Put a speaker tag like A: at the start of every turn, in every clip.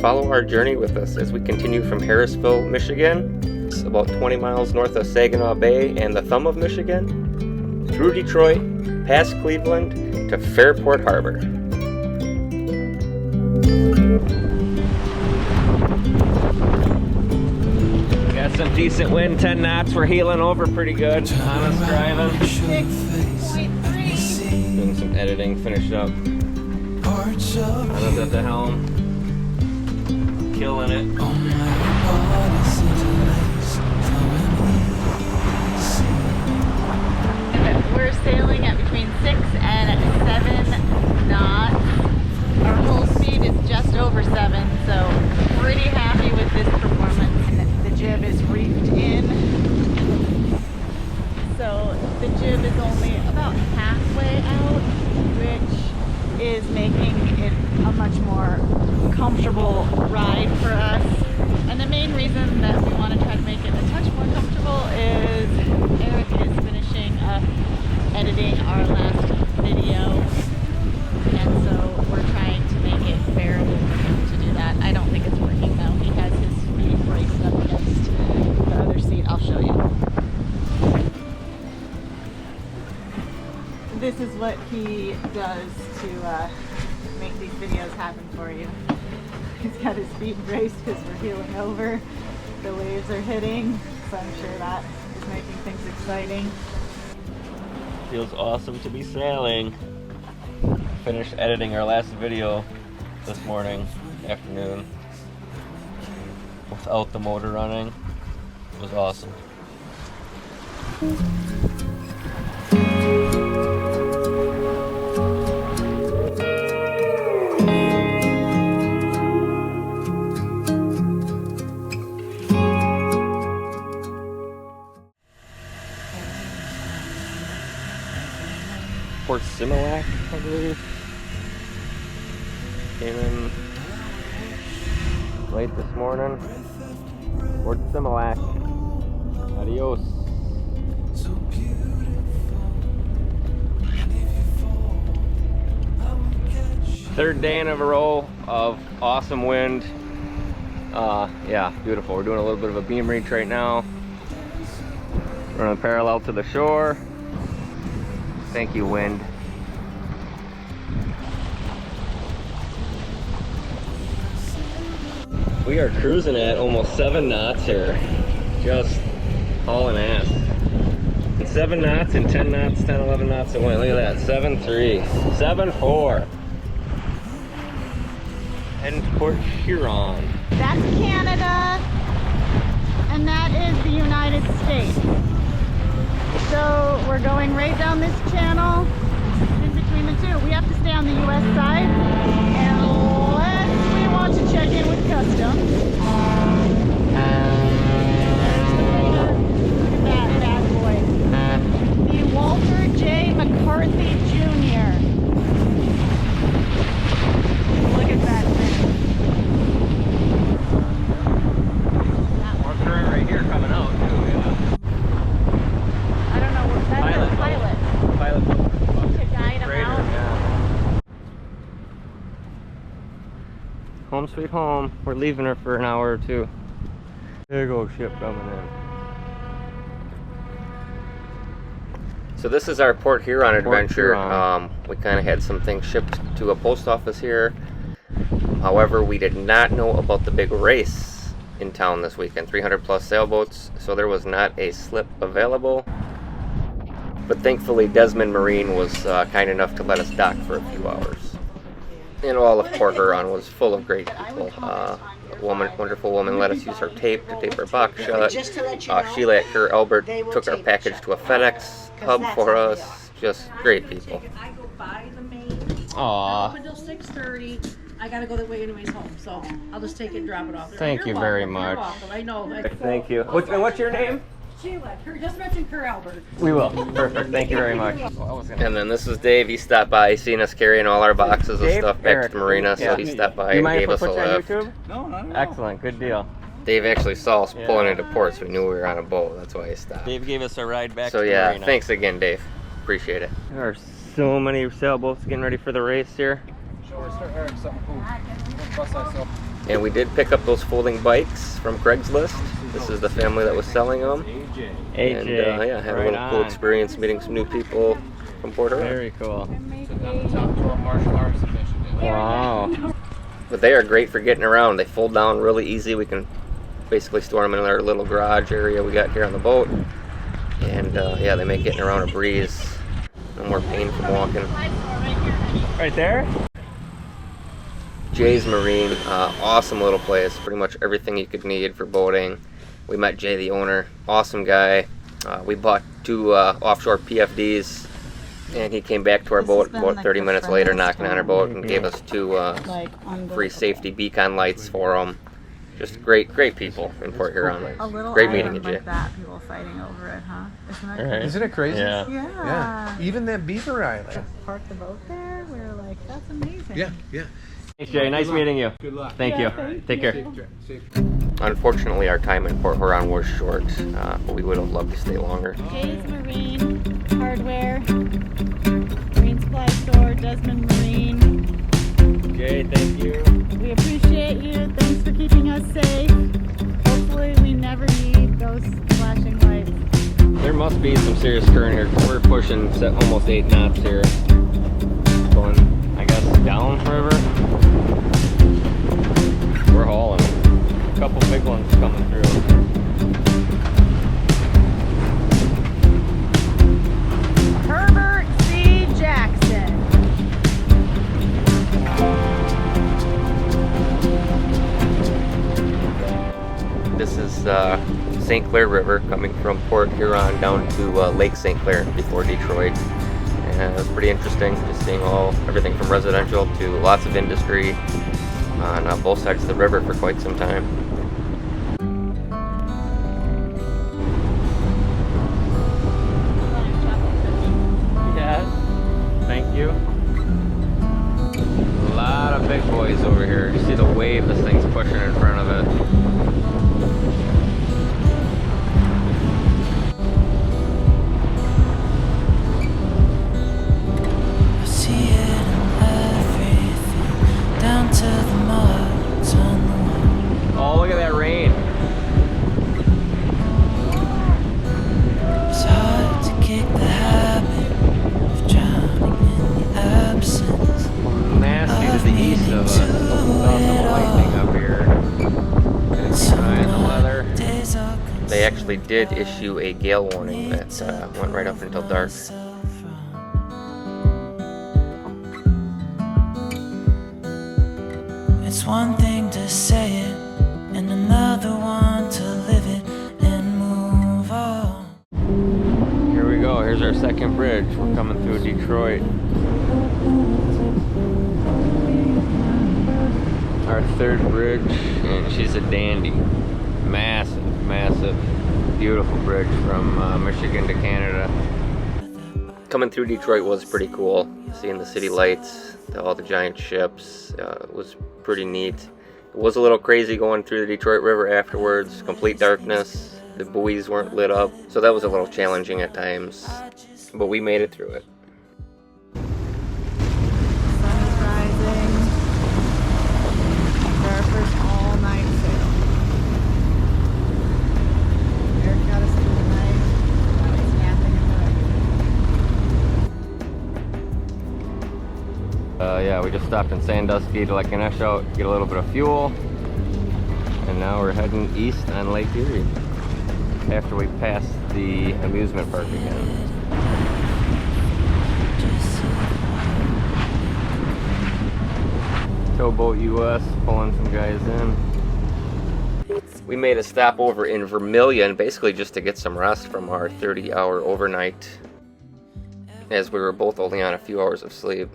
A: follow our journey with us as we continue from Harrisville, Michigan, it's about 20 miles north of Saginaw Bay and the Thumb of Michigan, through Detroit, past Cleveland, to Fairport Harbor. Got some decent wind, 10 knots. We're heeling over pretty good. Honest driving. 6.3. Doing some editing, finished up. I was at the helm. Killing it.
B: We're sailing at between 6 and 7 knots. Our hull speed is just over 7, so pretty happy with this performance. The jib is reefed in, so the jib is only about halfway out, which is making it a much more comfortable ride for us. And the main reason that we want to try to make it a touch more comfortable is Eric is finishing up editing our last video, and so we're trying to make it bearable for him to do that. I don't think it's working though. He has his feet braced up against the other seat. I'll show you. This is what he does to make these videos happen for you. He's got his feet braced because we're heeling over. The waves are hitting, so I'm sure that is making things exciting.
A: Feels awesome to be sailing. Finished editing our last video this afternoon, without the motor running. It was awesome. Port Similac, I believe. Came in late this morning. Port Similac. Adios. Third day in a row of awesome wind. Yeah, beautiful. We're doing a little bit of a beam reach right now. Running parallel to the shore. Thank you, wind. We are cruising at almost 7 knots here. Just hauling ass. 7 knots and 10 knots, 10, 11 knots of wind. Look at that, 7.3, 7.4. And Port Huron.
B: That's Canada, and that is the United States. So we're going right down this channel in between the two. We have to stay on the US side unless we want to check in with customs. There's the marina. Look at that bad boy. The Walter J. McCarthy Jr. Look at that thing.
A: More current right here coming out too, yeah. Pilot.
B: To guide them out.
A: Yeah. Home sweet home. We're leaving her for an hour or two. Big old ship coming in. So this is our Port Huron adventure. We kind of had some things shipped to a post office here. However, we did not know about the big race in town this weekend. 300 plus sailboats, so there was not a slip available. But thankfully, Desmond Marine was kind enough to let us dock for a few hours. And all of Port Huron was full of great people. A wonderful woman let us use her tape to tape our box shut. Sheila at Kerr Albert took our package to a FedEx hub for us. Just great people. Aww.
C: Until 6:30. I gotta go that way anyways home, so I'll just take it and drop it off.
A: Thank you very much.
C: You're welcome. I know.
A: Thank you. What's your name?
C: Sheila, just mention Kerr Albert.
A: We will. Perfect. Thank you very much. And then this is Dave. He stopped by. He's seen us carrying all our boxes of stuff back to the marina, so he stopped by and gave us a lift.
D: No, not at all.
A: Excellent. Good deal. Dave actually saw us pulling into port, so we knew we were on a boat. That's why he stopped.
D: Dave gave us a ride back
A: to the
D: marina.
A: So thanks again, Dave. Appreciate it. There are so many sailboats getting ready for the race here.
D: Sure, start Eric something cool. Bust that
A: And we did pick up those folding bikes from Craigslist. This is the family that was selling them. And yeah, had a little cool experience meeting some new people from Port Huron.
D: Very cool.
A: Wow. But they are great for getting around. They fold down really easy. We can basically store them in our little garage area we got here on the boat. And yeah, they make getting around a breeze. No more pain from walking.
D: Right there?
A: Jay's Marine, awesome little place. Pretty much everything you could need for boating. We met Jay, the owner. Awesome guy. We bought 2 offshore PFDs, and he came back to our boat about 30 minutes later, knocking on our boat, and gave us 2 free safety beacon lights for them. Just great people in Port Huron.
B: A little
A: Great meeting you,
B: island
A: Jay.
B: like that, people fighting over it, huh? Isn't that
D: Right.
B: crazy?
E: Isn't it crazy?
D: Yeah.
B: Yeah.
E: Even that Beaver Island.
B: Park the boat there. We were like, that's amazing.
E: Yeah.
D: Thanks, Jay. Nice meeting you.
E: Good luck.
D: Thank you. Take care.
A: Unfortunately, our time in Port Huron was short, but we would have loved to stay longer.
B: Jay's Marine Hardware, Marine Supply Store, Desmond Marine.
D: Jay, thank you.
B: We appreciate you. Thanks for keeping us safe. Hopefully we never need those flashing lights.
A: There must be some serious current here, 'cause we're pushing almost 8 knots here. Going, I guess, downriver. We're hauling. A couple big ones coming through.
B: Herbert C. Jackson.
A: This is St. Clair River coming from Port Huron down to Lake St. Clair before Detroit. And it was pretty interesting just seeing everything from residential to lots of industry on both sides of the river for quite some time.
D: Yes. Thank you.
A: A lot of big boys over here. You see the wave this thing's pushing in front of it.
D: Oh, look at that rain.
F: It's hard to kick the habit of drowning in the absence.
A: Nasty to the east of us. Some lightning up here. And keep an eye on the weather. They actually did issue a gale warning that went right up until dark.
F: It's one thing to say it, and another one to live it and move on.
A: Here we go. Here's our second bridge. We're coming through Detroit. Our third bridge, and she's a dandy. Massive, beautiful bridge from Michigan to Canada. Coming through Detroit was pretty cool. Seeing the city lights, all the giant ships, was pretty neat. It was a little crazy going through the Detroit River afterwards. Complete darkness. The buoys weren't lit up, so that was a little challenging at times. But we made it through it.
B: Sun is rising. For our first all-night sail. Eric got us through the night. Now he's napping in the
A: Yeah, we just stopped in Sandusky to let Ganesh out, get a little bit of fuel. And now we're heading east on Lake Erie after we pass the amusement park again. Towboat US pulling some guys in. We made a stopover in Vermilion basically just to get some rest from our 30-hour overnight, as we were both only on a few hours of sleep.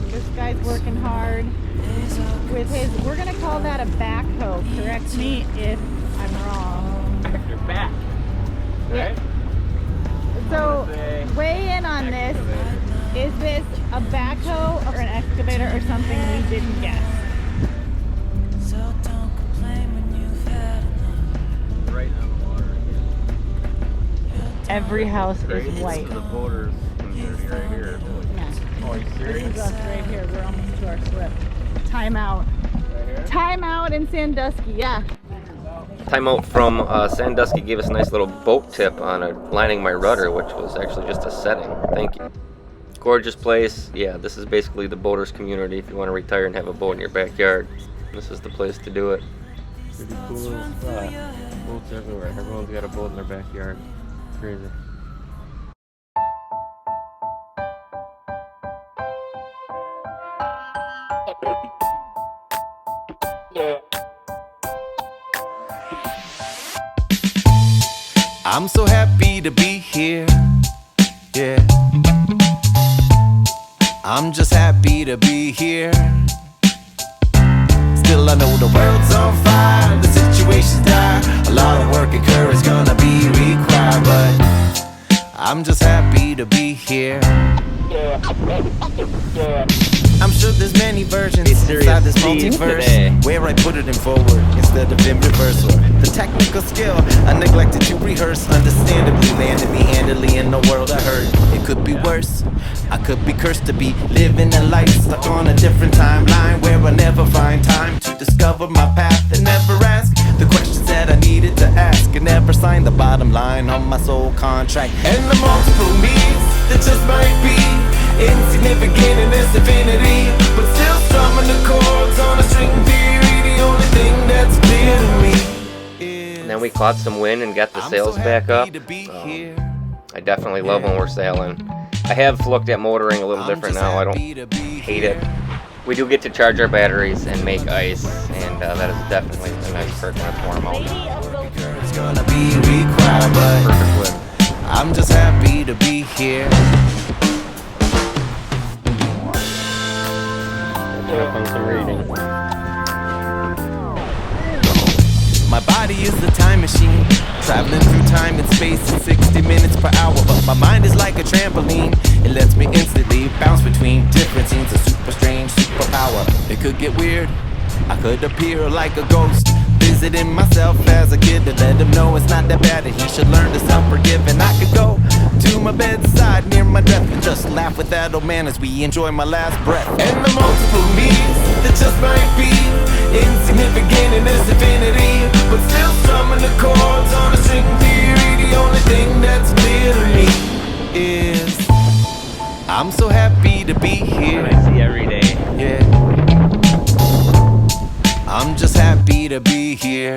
B: This guy's working hard with his, we're gonna call that a backhoe. Correct me if I'm wrong.
D: You're back.
B: Yeah. So, weigh in on this. Is this a backhoe or an excavator or something we didn't guess?
F: So don't complain when you've had enough.
D: Right on the water.
B: Every house is
D: Right?
B: white.
D: The boaters right here.
B: Yeah.
D: Oh, are you
B: This
D: serious?
B: is us right here. We're almost to our slip. Time out. Timeout in Sandusky, yeah.
A: Timeout from Sandusky gave us a nice little boat tip on lining my rudder, which was actually just a setting. Thank you. Gorgeous place. Yeah, this is basically the boaters community. If you want to retire and have a boat in your backyard, this is the place to do it.
D: Pretty cool little spot. Boats everywhere. Everyone's got a boat in their backyard. Crazy.
E: I'm so happy to be here, yeah. I'm just happy to be here. Still I know the world's on fire, the situation's dire. A lot of work and courage gonna be required, but I'm just happy to be here. I'm sure there's many versions inside this multiverse where I put it in forward instead of in reverse. Or the technical skill I neglected to rehearse, understandably landed me handily in the world I heard. It could be worse. I could be cursed to be living a life stuck on a different timeline where I never find time to discover my path and never ask the questions that I needed to ask, and never sign the bottom line on my soul contract. And the multiple means that just might be insignificant in this infinity, but still strumming the chords on a string theory. The only thing that's clear to me is
A: And then we caught some wind and got the sails back up. I definitely love when we're sailing. I have looked at motoring a little different now. I don't hate it. We do get to charge our batteries and make ice, and that is definitely a nice perk when it's warm out.
E: it's gonna be required, but
A: Perfect wind.
E: I'm just happy to be here.
D: Up on some reading.
E: My body is a time machine, traveling through time and space in 60 minutes per hour. But my mind is like a trampoline, it lets me instantly bounce between different scenes of super strange superpower. It could get weird, I could appear like a ghost, visiting myself as a kid to let him know it's not that bad and he should learn to self-forgive. And I could go to my bedside near my death and just laugh with that old man as we enjoy my last breath. And the multiple means that just might be insignificant in this infinity, but still strumming the chords on a string theory. The only thing that's clear to me is I'm so happy to be here.
D: I see every day.
E: Yeah, I'm just happy to be here.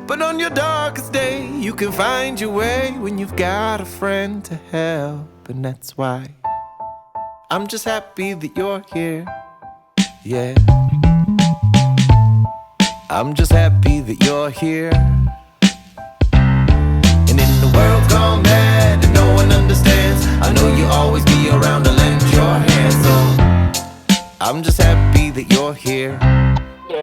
E: But on your darkest day, you can find your way when you've got a friend to help. And that's why I'm just happy that you're here. Yeah, I'm just happy that you're here. And in the world gone mad and no one understands, I know you'll always be around to lend your hand. So I'm just happy that you're here.